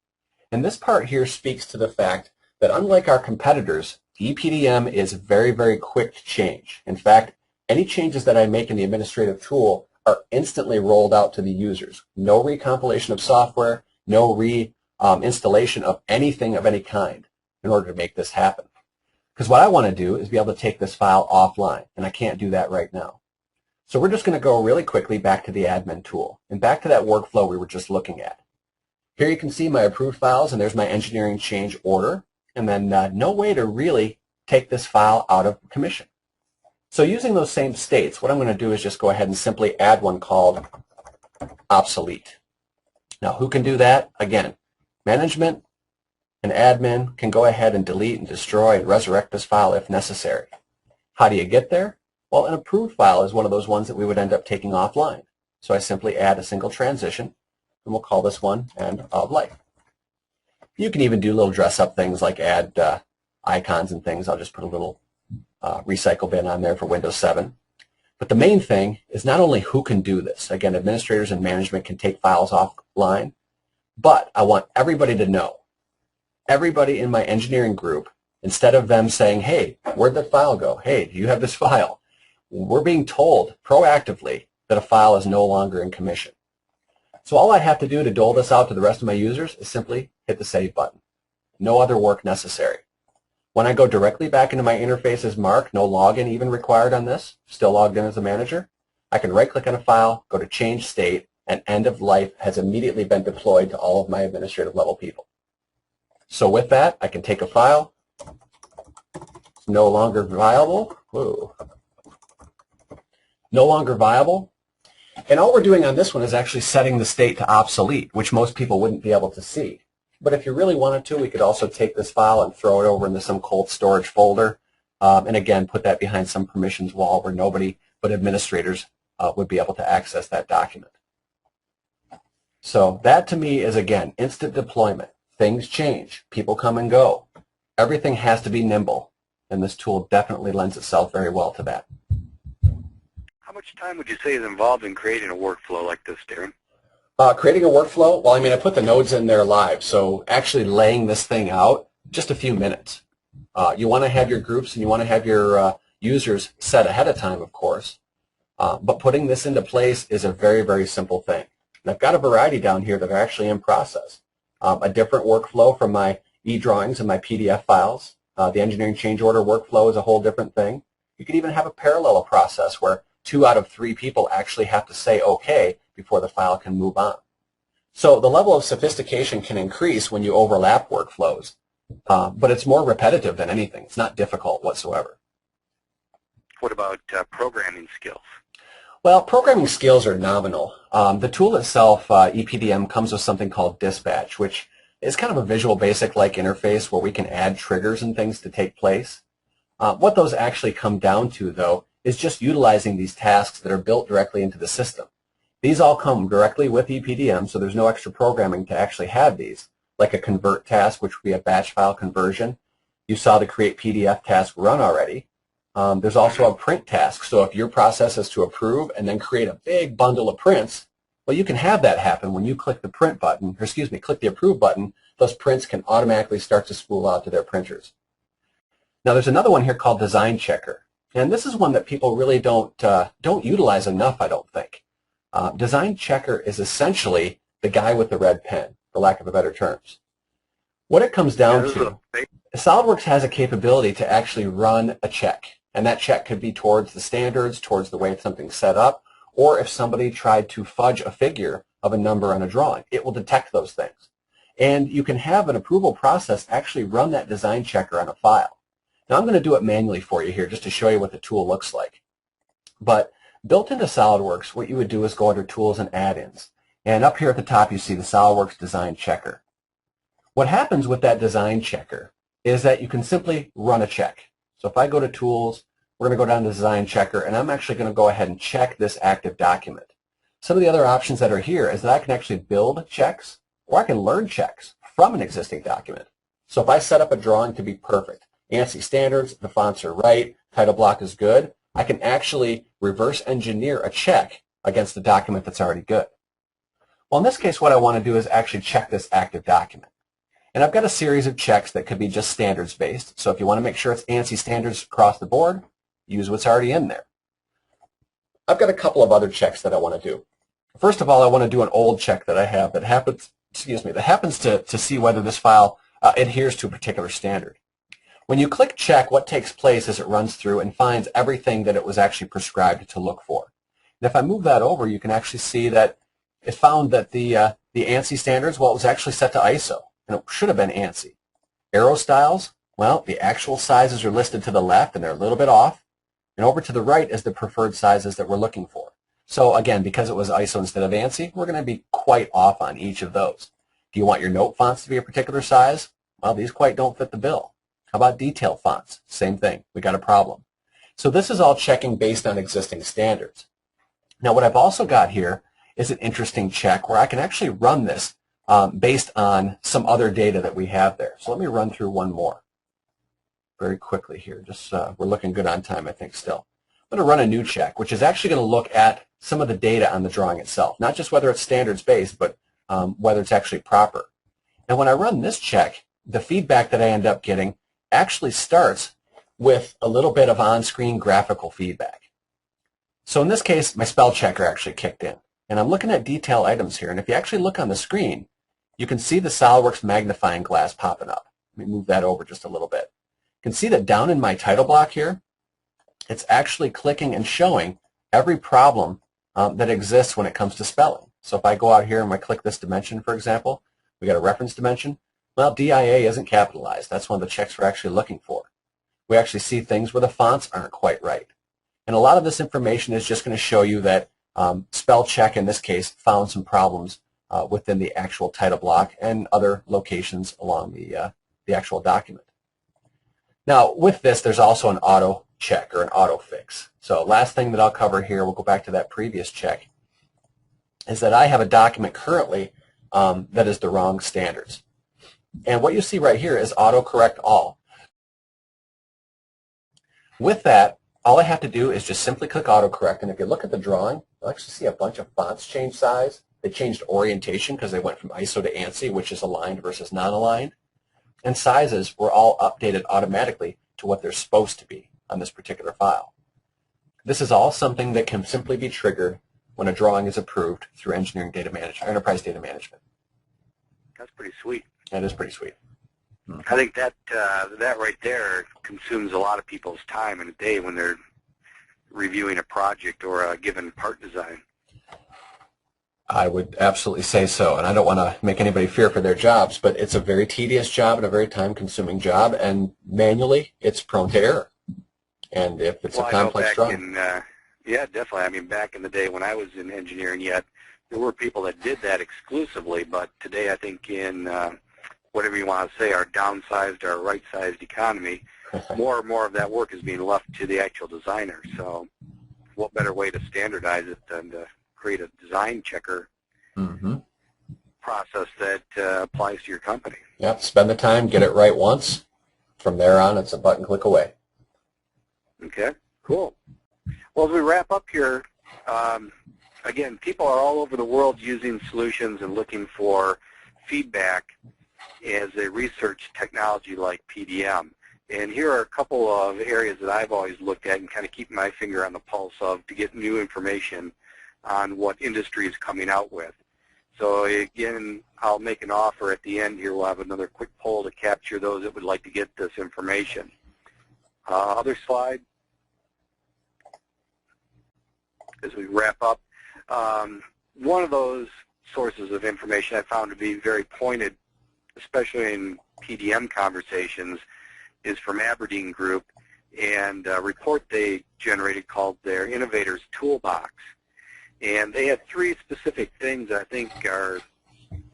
And this part here speaks to the fact that unlike our competitors, PDM is very, very quick to change. In fact, any changes that I make in the administrative tool are instantly rolled out to the users. No recompilation of software, no reinstallation of anything of any kind in order to make this happen. Because what I want to do is be able to take this file offline, and I can't do that right now. So we're just going to go really quickly back to the admin tool and back to that workflow we were just looking at. Here you can see my approved files, and there's my engineering change order, and then no way to really take this file out of commission. So using those same states, what I'm going to do is just go ahead and simply add one called obsolete. Now, who can do that? Again, management and admin can go ahead and delete and destroy and resurrect this file if necessary. How do you get there? Well, an approved file is one of those ones that we would end up taking offline. So I simply add a single transition, and we'll call this one End of Life. You can even do little dress-up things like add icons and things. I'll just put a little recycle bin on there for Windows 7. But the main thing is not only who can do this. Again, administrators and management can take files offline, but I want everybody to know. Everybody in my engineering group, instead of them saying, hey, where'd that file go? Hey, do you have this file? We're being told proactively that a file is no longer in commission. So all I have to do to dole this out to the rest of my users is simply hit the Save button. No other work necessary. When I go directly back into my interfaces mark, no login even required on this, still logged in as a manager, I can right-click on a file, go to Change State, and End of Life has immediately been deployed to all of my administrative level people. So with that, I can take a file, it's no longer viable, no longer viable, and all we're doing on this one is actually setting the state to obsolete, which most people wouldn't be able to see. But if you really wanted to, we could also take this file and throw it over into some cold storage folder, and again, put that behind some permissions wall where nobody but administrators would be able to access that document. So that to me is, again, instant deployment. Things change. People come and go. Everything has to be nimble, and this tool definitely lends itself very well to that. How much time would you say is involved in creating a workflow like this, Darren? Creating a workflow, well, I mean, I put the nodes in there live, so actually laying this thing out, just a few minutes. You want to have your groups and you want to have your users set ahead of time, of course, but putting this into place is a very, very simple thing. And I've got a variety down here that are actually in process. A different workflow from my e-drawings and my PDF files. The engineering change order workflow is a whole different thing. You could even have a parallel process where 2 out of 3 people actually have to say okay before the file can move on. So the level of sophistication can increase when you overlap workflows, but it's more repetitive than anything. It's not difficult whatsoever. What about programming skills? Well, programming skills are nominal. The tool itself, EPDM, comes with something called Dispatch, which is kind of a Visual Basic-like interface where we can add triggers and things to take place. What those actually come down to, though, is just utilizing these tasks that are built directly into the system. These all come directly with EPDM, so there's no extra programming to actually have these, like a convert task, which would be a batch file conversion. You saw the create PDF task run already. There's also a print task, so if your process is to approve and then create a big bundle of prints, well, you can have that happen when you click the print button, or excuse me, click the approve button. Those prints can automatically start to spool out to their printers. Now, there's another one here called Design Checker, and this is one that people really don't utilize enough, I don't think. Design Checker is essentially the guy with the red pen, for lack of a better terms. What it comes down to, SOLIDWORKS has a capability to actually run a check, and that check could be towards the standards, towards the way something's set up, or if somebody tried to fudge a figure of a number on a drawing, it will detect those things. And you can have an approval process actually run that design checker on a file. Now I'm going to do it manually for you here just to show you what the tool looks like. But built into SOLIDWORKS, what you would do is go under Tools and Add-ins. And up here at the top you see the SOLIDWORKS Design Checker. What happens with that design checker is that you can simply run a check. So if I go to Tools, we're going to go down to Design Checker, and I'm actually going to go ahead and check this active document. Some of the other options that are here is that I can actually build checks, or I can learn checks from an existing document. So if I set up a drawing to be perfect, ANSI standards, the fonts are right, title block is good, I can actually reverse engineer a check against the document that's already good. Well, in this case, what I want to do is actually check this active document. And I've got a series of checks that could be just standards-based. So if you want to make sure it's ANSI standards across the board, use what's already in there. I've got a couple of other checks that I want to do. First of all, I want to do an old check that I have that happens, to see whether this file adheres to a particular standard. When you click check, what takes place is it runs through and finds everything that it was actually prescribed to look for. And if I move that over, you can actually see that it found that the ANSI standards, well, it was actually set to ISO, and it should have been ANSI. Arrow styles, well, the actual sizes are listed to the left, and they're a little bit off. And over to the right is the preferred sizes that we're looking for. So again, because it was ISO instead of ANSI, we're going to be quite off on each of those. Do you want your note fonts to be a particular size? Well, these quite don't fit the bill. How about detail fonts? Same thing. We got a problem. So this is all checking based on existing standards. Now what I've also got here is an interesting check where I can actually run this based on some other data that we have there. So let me run through one more very quickly here. Just we're looking good on time, I think, still. I'm going to run a new check, which is actually going to look at some of the data on the drawing itself, not just whether it's standards-based, but whether it's actually proper. And when I run this check, the feedback that I end up getting actually starts with a little bit of on-screen graphical feedback. So in this case, my spell checker actually kicked in. And I'm looking at detail items here. And if you actually look on the screen, you can see the SOLIDWORKS magnifying glass popping up. Let me move that over just a little bit. You can see that down in my title block here, it's actually clicking and showing every problem that exists when it comes to spelling. So if I go out here and I click this dimension, for example, we got a reference dimension. Well, DIA isn't capitalized. That's one of the checks we're actually looking for. We actually see things where the fonts aren't quite right. And a lot of this information is just going to show you that spell check, in this case, found some problems within the actual title block and other locations along the actual document. Now, with this, there's also an auto check or an auto fix. So last thing that I'll cover here, we'll go back to that previous check, is that I have a document currently that is the wrong standards. And what you see right here is autocorrect all. With that, all I have to do is just simply click autocorrect, and if you look at the drawing, you'll actually see a bunch of fonts change size. They changed orientation because they went from ISO to ANSI, which is aligned versus non-aligned. And sizes were all updated automatically to what they're supposed to be on this particular file. This is all something that can simply be triggered when a drawing is approved through engineering data management, enterprise data management. That's pretty sweet. That is pretty sweet. I think that that right there consumes a lot of people's time in a day when they're reviewing a project or a given part design. I would absolutely say so, and I don't want to make anybody fear for their jobs, but it's a very tedious job and a very time-consuming job, and manually it's prone to error. And if it's a complex drawing. Yeah, definitely. I mean, back in the day when I was in engineering yet, there were people that did that exclusively, but today I think in whatever you want to say, our downsized, our right-sized economy, more and more of that work is being left to the actual designer. So what better way to standardize it than to create a design checker process that applies to your company. Yep, spend the time, get it right once. From there on, it's a button click away. Okay, cool. Well, as we wrap up here, again, people are all over the world using solutions and looking for feedback as they research technology like PDM. And here are a couple of areas that I've always looked at and kind of keep my finger on the pulse of to get new information on what industry is coming out with. So again, I'll make an offer at the end here. We'll have another quick poll to capture those that would like to get this information. Other slide. As we wrap up, one of those sources of information I found to be very pointed, especially in PDM conversations, is from Aberdeen Group and a report they generated called their Innovators Toolbox. And they had three specific things I think are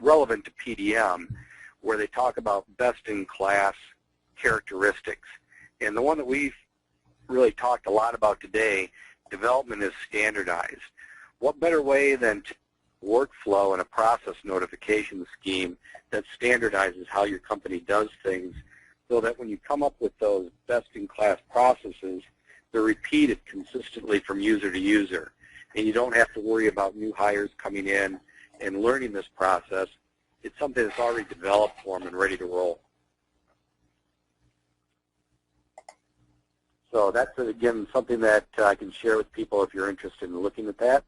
relevant to PDM where they talk about best-in-class characteristics. And the one that we've really talked a lot about today, development is standardized. What better way than to workflow and a process notification scheme that standardizes how your company does things so that when you come up with those best-in-class processes, they're repeated consistently from user to user. And you don't have to worry about new hires coming in and learning this process. It's something that's already developed for them and ready to roll. So that's, again, something that I can share with people if you're interested in looking at that.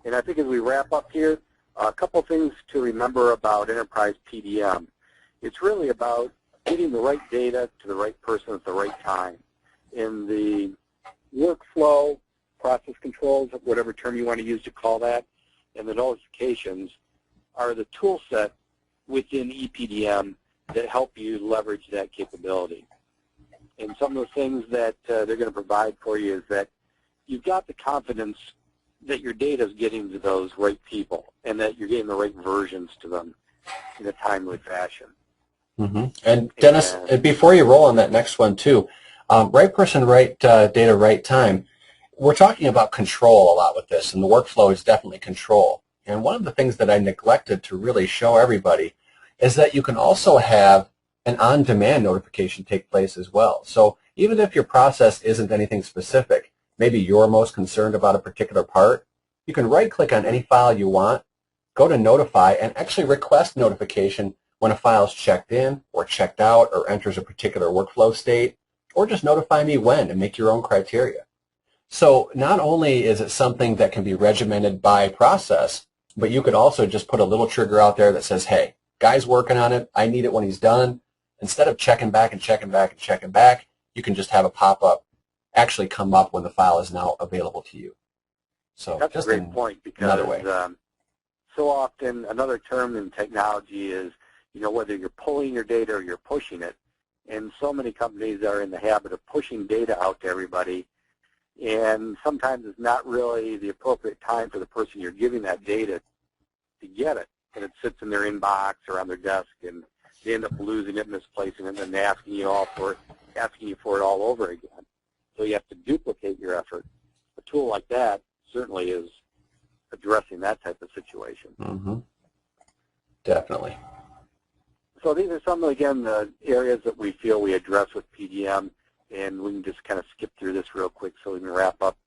And I think as we wrap up here, a couple things to remember about enterprise PDM. It's really about getting the right data to the right person at the right time. In the workflow, process controls, whatever term you want to use to call that, and the notifications are the tool set within ePDM that help you leverage that capability. And some of the things that they're going to provide for you is that you've got the confidence that your data is getting to those right people and that you're getting the right versions to them in a timely fashion. Mm-hmm. And Dennis, before you roll on that next one too, right person, right data, right time. We're talking about control a lot with this, and the workflow is definitely control. And one of the things that I neglected to really show everybody is that you can also have an on-demand notification take place as well. So even if your process isn't anything specific, maybe you're most concerned about a particular part, you can right-click on any file you want, go to Notify, and actually request notification when a file is checked in or checked out or enters a particular workflow state, or just notify me when and make your own criteria. So not only is it something that can be regimented by process, but you could also just put a little trigger out there that says, hey, guy's working on it, I need it when he's done. Instead of checking back and checking back and checking back, you can just have a pop-up actually come up when the file is now available to you. So that's just a great point, because so often another term in technology is, whether you're pulling your data or you're pushing it. And so many companies are in the habit of pushing data out to everybody, and sometimes it's not really the appropriate time for the person you're giving that data to get it. And it sits in their inbox or on their desk, and they end up losing it, misplacing it, and then asking you for it all over again. So you have to duplicate your effort. A tool like that certainly is addressing that type of situation. Mm-hmm. Definitely. So these are some, again, the areas that we feel we address with PDM, and we can just kind of skip through this real quick so we can wrap up.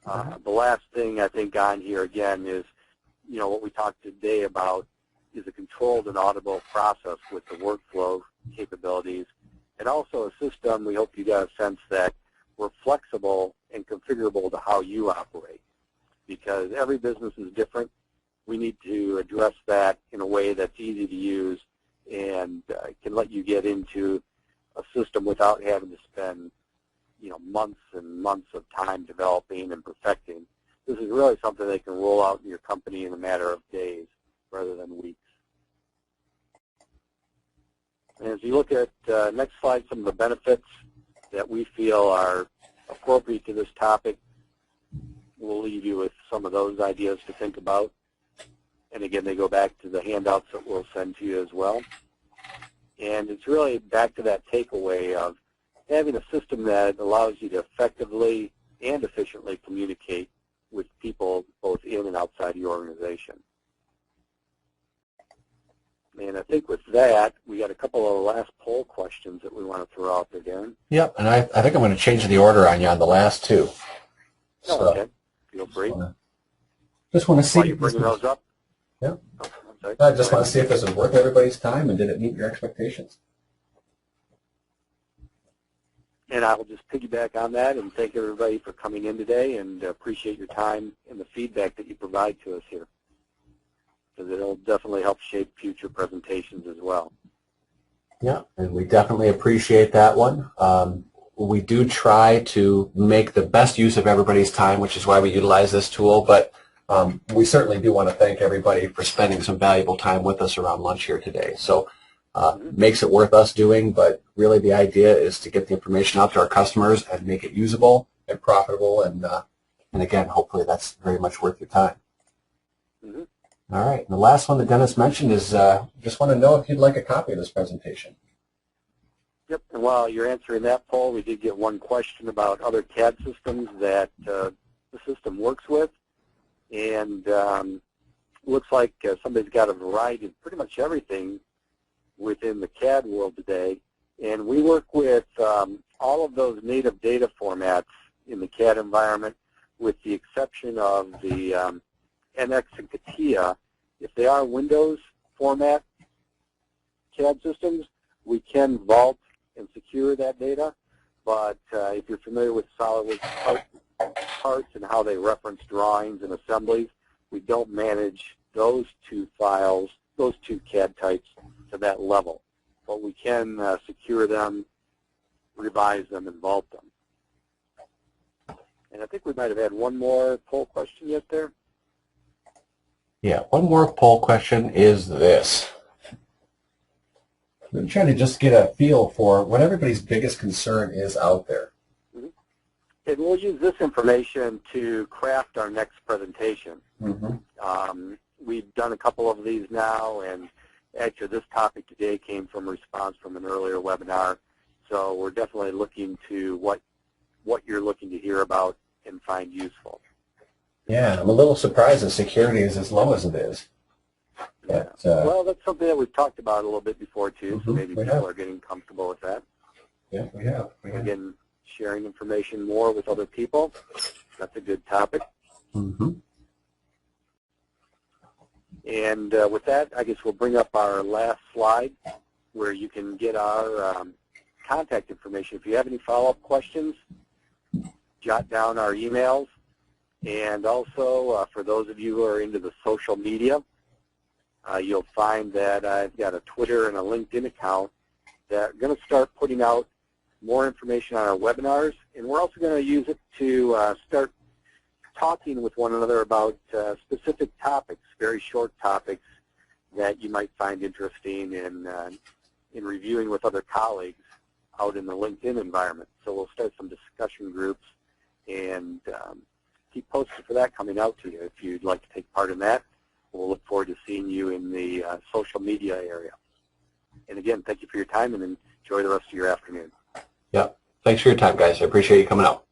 The last thing I think on here, again, is what we talked today about is a controlled and auditable process with the workflow capabilities, and also a system. We hope you got a sense that we're flexible and configurable to how you operate, because every business is different. We need to address that in a way that's easy to use and can let you get into a system without having to spend months and months of time developing and perfecting. This is really something they can roll out in your company in a matter of days rather than weeks. And as you look at next slide, some of the benefits that we feel are appropriate to this topic, we'll leave you with some of those ideas to think about. And again, they go back to the handouts that we'll send to you as well. And it's really back to that takeaway of having a system that allows you to effectively and efficiently communicate with people both in and outside your organization. And I think with that, we got a couple of last poll questions that we want to throw out there, Darren. Yep, and I think I'm going to change the order on you on the last two. Oh, okay. Feel free. Just want to see. While you're bringing those up? Yeah. Oh, I'm sorry. I just want to see if this is worth everybody's time and did it meet your expectations. And I will just piggyback on that and thank everybody for coming in today, and appreciate your time and the feedback that you provide to us here, because it'll definitely help shape future presentations as well. Yeah, and we definitely appreciate that one. We do try to make the best use of everybody's time, which is why we utilize this tool, but we certainly do want to thank everybody for spending some valuable time with us around lunch here today. So makes it worth us doing, but really the idea is to get the information out to our customers and make it usable and profitable, and again, hopefully that's very much worth your time. Mm-hmm. All right, and the last one that Dennis mentioned is just want to know if you'd like a copy of this presentation. Yep, and while you're answering that poll, we did get one question about other CAD systems that the system works with, and looks like somebody's got a variety of pretty much everything within the CAD world today, and we work with all of those native data formats in the CAD environment, with the exception of the NX and CATIA. If they are Windows format CAD systems, we can vault and secure that data, but if you're familiar with SOLIDWORKS parts and how they reference drawings and assemblies, we don't manage those two files, those two CAD types to that level, but we can secure them, revise them, and vault them. And I think we might have had one more poll question yet there. Yeah, one more poll question is this. I'm trying to just get a feel for what everybody's biggest concern is out there. Mm-hmm. And we'll use this information to craft our next presentation. We've done a couple of these now, and actually this topic today came from a response from an earlier webinar. So we're definitely looking to what you're looking to hear about and find useful. Yeah, I'm a little surprised that security is as low as it is. But, well, that's something that we've talked about a little bit before too, so maybe people are getting comfortable with that. Yeah, we have. Again, sharing information more with other people, that's a good topic. And with that, I guess we'll bring up our last slide where you can get our contact information. If you have any follow-up questions, jot down our emails. And also, for those of you who are into the social media, you'll find that I've got a Twitter and a LinkedIn account that are going to start putting out more information on our webinars. And we're also going to use it to start talking with one another about specific topics, very short topics that you might find interesting in reviewing with other colleagues out in the LinkedIn environment. So we'll start some discussion groups and keep posted for that coming out to you if you'd like to take part in that. We'll look forward to seeing you in the social media area. And again, thank you for your time and enjoy the rest of your afternoon. Yeah, thanks for your time, guys. I appreciate you coming out.